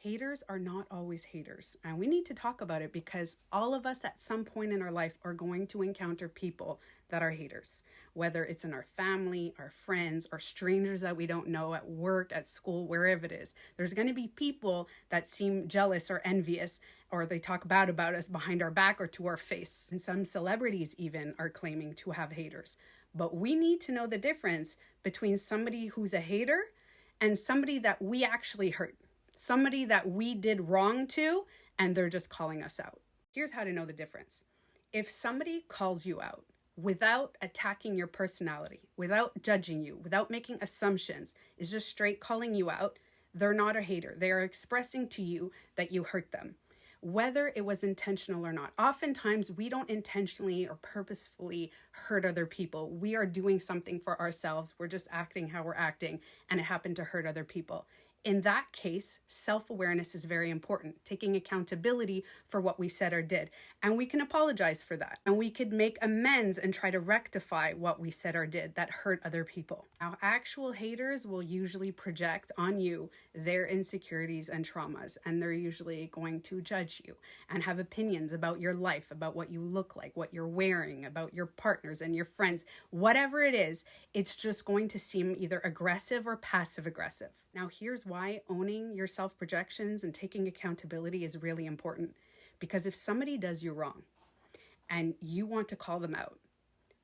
Haters are not always haters. And we need to talk about it because all of us at some point in our life are going to encounter people that are haters, whether it's in our family, our friends, or strangers that we don't know at work, at school, wherever it is. There's going to be people that seem jealous or envious, or they talk bad about us behind our back or to our face. And some celebrities even are claiming to have haters. But we need to know the difference between somebody who's a hater and somebody that we actually hurt. Somebody that we did wrong to, and they're just calling us out. Here's how to know the difference. If somebody calls you out without attacking your personality, without judging you, without making assumptions, is just straight calling you out, they're not a hater. They are expressing to you that you hurt them, whether it was intentional or not. Oftentimes, we don't intentionally or purposefully hurt other people. We are doing something for ourselves. We're just acting how we're acting, and it happened to hurt other people. In that case, self-awareness is very important, taking accountability for what we said or did. And we can apologize for that. And we could make amends and try to rectify what we said or did that hurt other people. Now, actual haters will usually project on you their insecurities and traumas, and they're usually going to judge you and have opinions about your life, about what you look like, what you're wearing, about your partners and your friends. Whatever it is, it's just going to seem either aggressive or passive aggressive. Now, here's why owning your self-projections and taking accountability is really important. Because if somebody does you wrong and you want to call them out,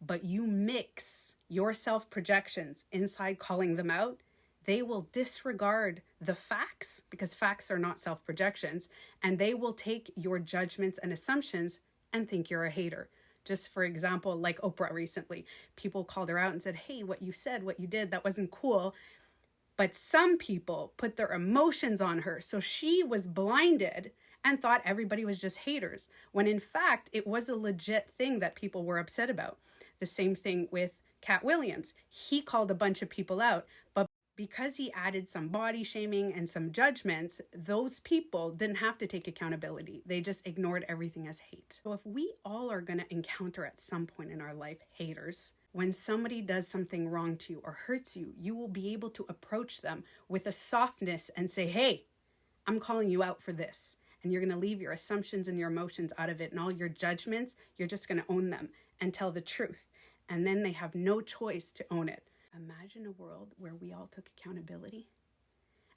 but you mix your self-projections inside calling them out, they will disregard the facts, because facts are not self-projections, and they will take your judgments and assumptions and think you're a hater. Just for example, like Oprah recently, people called her out and said, hey, what you said, what you did, that wasn't cool. But some people put their emotions on her, so she was blinded and thought everybody was just haters, when in fact, it was a legit thing that people were upset about. The same thing with Cat Williams. He called a bunch of people out, but because he added some body shaming and some judgments, those people didn't have to take accountability. They just ignored everything as hate. So if we all are going to encounter at some point in our life haters, when somebody does something wrong to you or hurts you, you will be able to approach them with a softness and say, hey, I'm calling you out for this. And you're going to leave your assumptions and your emotions out of it, and all your judgments, you're just going to own them and tell the truth. And then they have no choice to own it. Imagine a world where we all took accountability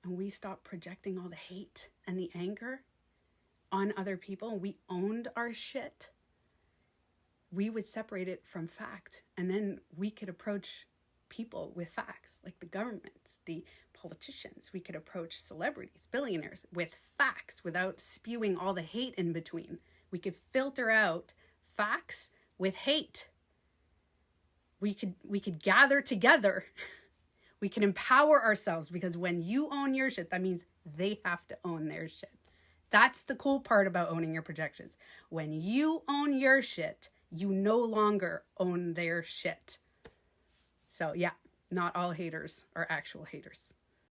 and we stopped projecting all the hate and the anger on other people, and we owned our shit. We would separate it from fact, and then we could approach people with facts, like the governments, the politicians. We could approach celebrities, billionaires with facts without spewing all the hate in between. We could filter out facts with hate. We could gather together. We can empower ourselves, because when you own your shit, that means they have to own their shit. That's the cool part about owning your projections. When you own your shit, you no longer own their shit. So yeah, not all haters are actual haters.